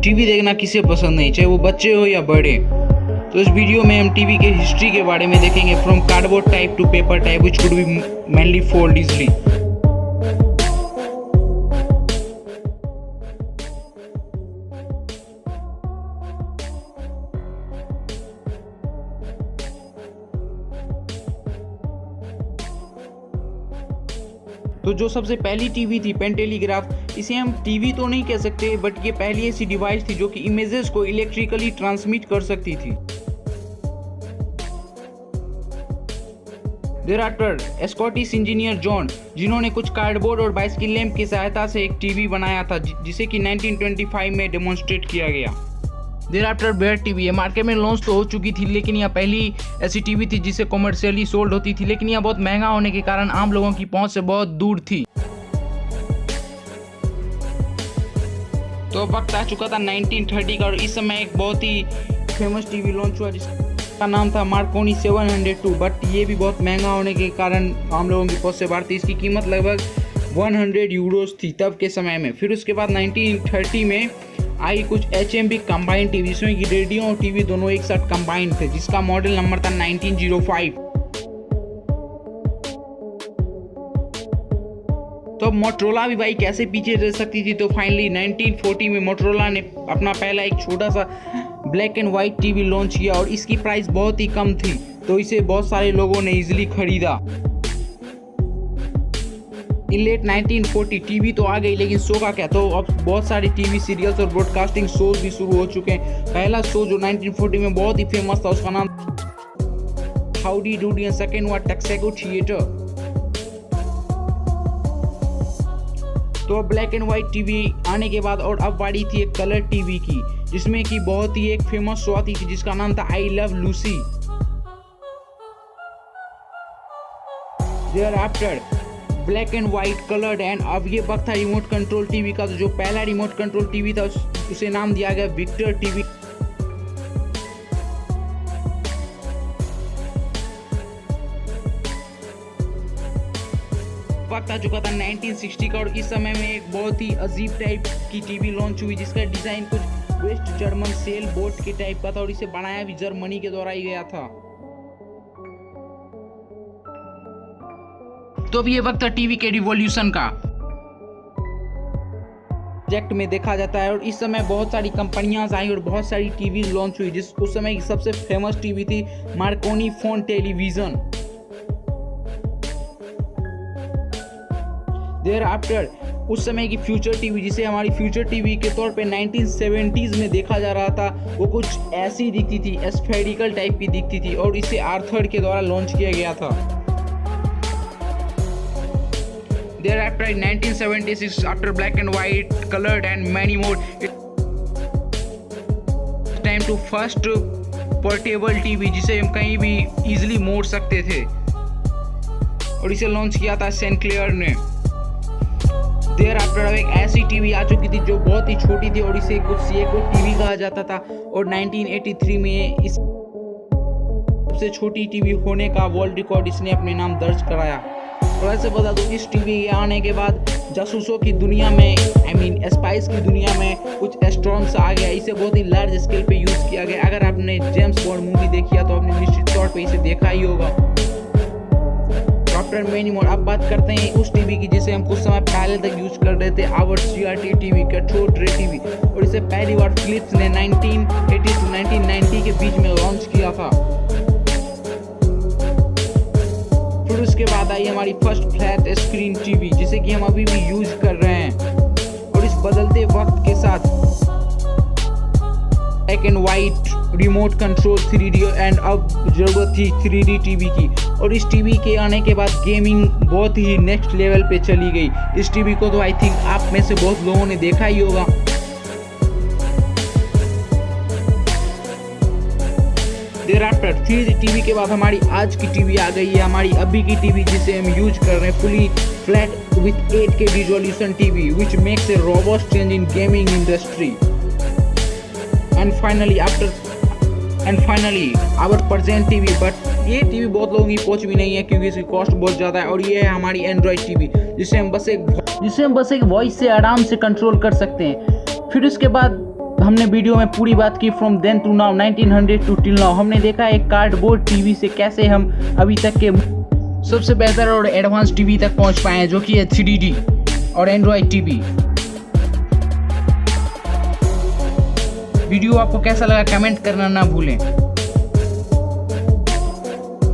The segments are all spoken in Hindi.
टीवी देखना किसे पसंद नहीं, चाहे वो बच्चे हो या बड़े। तो इस वीडियो में हम टीवी के हिस्ट्री के बारे में देखेंगे, from cardboard type two paper type which could be mainly fold easily. तो जो सबसे पहली टीवी थी पेन टेलीग्राफ, इसे हम टीवी तो नहीं कह सकते, बट ये पहली ऐसी डिवाइस थी जो कि इमेजेस को इलेक्ट्रिकली ट्रांसमिट कर सकती थी। देयरआफ्टर स्कॉटिश इंजीनियर जॉन, जिन्होंने कुछ कार्डबोर्ड और बाइसिकल लैंप की सहायता से एक टीवी बनाया था, जिसे कि 1925 में डेमोन्स्ट्रेट किया गया। देयरआफ्टर बेयर टीवी, ये मार्केट में लॉन्च तो हो चुकी थी, लेकिन यह पहली ऐसी टीवी थी जिसे कॉमर्शियली सोल्ड होती थी, लेकिन यह बहुत महंगा होने के कारण आम लोगों की पहुंच से बहुत दूर थी। तो वक्त आ चुका था 1930 का, और इस समय एक बहुत ही फेमस टीवी लॉन्च हुआ जिसका नाम था मार्कोनी 702, बट ये भी बहुत महंगा होने के कारण आम लोगों की पहुंच से बाहर थी। इसकी कीमत लगभग 100 यूरोस थी तब के समय में। फिर उसके बाद 1930 में आई कुछ HMB कंबाइन टीवी, जिसमें कि रेडियो और टीवी दोनों एक साथ कंबाइन थे, जिसका मॉडल नंबर था 1905। तो अब मोटरोला भी भाई कैसे पीछे रह सकती थी। तो फाइनली 1940 में मोटरोला ने अपना पहला एक छोटा सा black and white TV launch किया, और इसकी प्राइस बहुत ही कम थी, तो इसे बहुत सारे लोगों ने इजीली खरीदा। इन लेट 1940 टीवी तो आ गई, लेकिन शो का क्या, तो अब बहुत सारे टीवी सीरियल्स और ब्रॉडकास्टिंग शोज भी शुरू हो चुके हैं। पहला शो जो 1940 में बहुत ही फेमस था, उसका नाम हाउडी डूडी, एंड सेकंड हुआ टैक्सागो थिएटर। तो ब्लैक एंड व्हाइट टीवी आने के बाद और अब बारी थी एक कलर टीवी की, जिसमें कि बहुत ही एक फेमस शो आती थी जिसका नाम था I love Lucy. Thereafter black and white coloured, and अब ये वक्त था रिमोट कंट्रोल टीवी का। तो जो पहला रिमोट कंट्रोल टीवी था उसे नाम दिया गया विक्टर टीवी। वक्त आ चुका था 1960 का, और इस समय में एक बहुत ही अजीब टाइप की टीवी लॉन्च हुई, जिसका डिजाइन कुछ वेस्ट जर्मन सेल बोट के टाइप का था, और इसे बनाया भी जर्मनी के द्वारा ही गया था। तो अब ये वक्त था टीवी के रिवॉल्यूशन का प्रोजेक्ट में देखा जाता है, और इस समय बहुत सारी कंपनियां आई और बहुत सारी टीवी लॉन्च हुई। जिस उस समय की सबसे फेमस टीवी थी मार्कोनी फोन टेलीविजन। देयरआफ्टर उस समय की फ्यूचर टीवी, जिसे हमारी फ्यूचर टीवी के तौर पे 1970s में देखा जा रहा था, वो कुछ ऐसी दिखती थी, स्फेरिकल टाइप की दिखती थी, और इसे आर्थर के द्वारा लॉन्च किया गया था। Thereafter in 1976, after black and white, colored and many more, it's time to first portable TV, जिसे हम कहीं भी easily मोड़ सकते थे, और इसे लॉन्च किया था सेंक्लेयर ने। Thereafter अब एक ऐसी टीवी आ चुकी थी जो बहुत ही छोटी थी, और इसे कुछ सीएको टीवी कहा जाता था, और 1983 में इस सबसे छोटी टीवी होने का वर्ल्ड रिकॉर्ड इसने अपने नाम दर्ज कराया। और ऐसे बता दूं, इस टीवी के आने के बाद जासूसों की दुनिया में, स्पाइस की दुनिया में कुछ एस्ट्रॉन्स आ गया। इसे बहुत ही लार्ज स्केल पे यूज किया गया। अगर आपने जेम्स बॉन्ड मूवी देखी है तो आपने निश्चित तौर पे इसे देखा ही होगा। आफ्टर मेनी मोर, अब बात करते हैं उस टीवी की जिसे हम कुछ समय पहले तक यूज कर रहे थे, our CRT TV, cathode ray TV, और इसे पहली बार फिलिप्स ने 1980 से 1990 के बीच में लॉन्च किया था। फिर उसके बाद आई हमारी फर्स्ट फ्लैट स्क्रीन टीवी, जिसे कि हम अभी भी यूज कर रहे हैं, और इस बदलते वक्त के साथ black and white remote control 3D, and अब जरूरत थी 3D टीवी की। और इस टीवी के आने के बाद गेमिंग बहुत ही नेक्स्ट लेवल पे चली गई। इस टीवी को तो आई थिंक आप में से बहुत लोगों ने देखा ही होगा। देयरआफ्टर 3D टीवी के बाद हमारी आज की टीवी आ गई है, हमारी अभी की टीवी जिसे हम यूज कर रहे हैं, fully flat with 8K resolution TV, which makes a robust change in gaming industry. And finally our present TV, but ये टीवी बहुत लोगों की पहुंच भी नहीं है क्योंकि इसकी कॉस्ट बहुत ज़्यादा है। और ये है हमारी एंड्रॉयड टीवी, जिसे हम बस एक वॉइस से आराम से कंट्रोल कर सकते हैं। फिर उसके बाद हमने वीडियो में पूरी बात की from then to now 1900 to till now. हमने देखा एक कार्डबोर्ड टीवी से कैसे हम अभी तक के सबसे बेहतर और एडवांस टीवी तक पहुंच पाए हैं, जो कि है 3D और एंड्रॉयड टीवी। वीडियो आपको कैसा लगा कमेंट करना ना भूलें।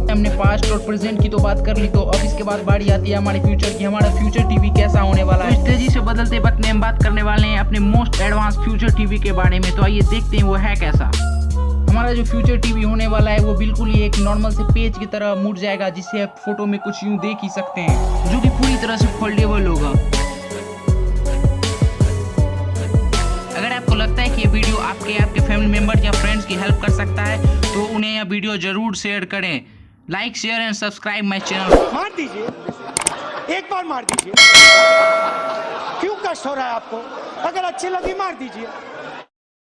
हमने पास्ट और प्रेजेंट की तो बात कर ली, तो अब इसके बाद बारी आती है हमारे फ्यूचर की। हमारा फ्यूचर टीवी कैसा होने वाला है। तो इस तेजी से बदलते वक्त में हम बात करने वाले हैं अपने मोस्ट एडवांस फ्यूचर टीवी के बारे में। तो आइए देखते हैं वो है कैसा। हमारा जो फ्यूचर टीवी होने वाला है वो बिल्कुल ही एक नॉर्मल से पेज की तरह मुड़ जाएगा, जिसे आप फोटो में कुछ यूं देख ही सकते हैं, जो कि पूरी तरह से फोल्डेबल होगा। अगर आपको लगता है कि ये वीडियो आपके फैमिली मेंबर या फ्रेंड्स की हेल्प कर सकता है तो उन्हें यह वीडियो जरूर शेयर करें। Like share and subscribe my channel. मार दीजिए, एक बार मार दीजिए। क्यों कष्ट हो रहा है आपको? अगर अच्छी लगी मार दीजिए।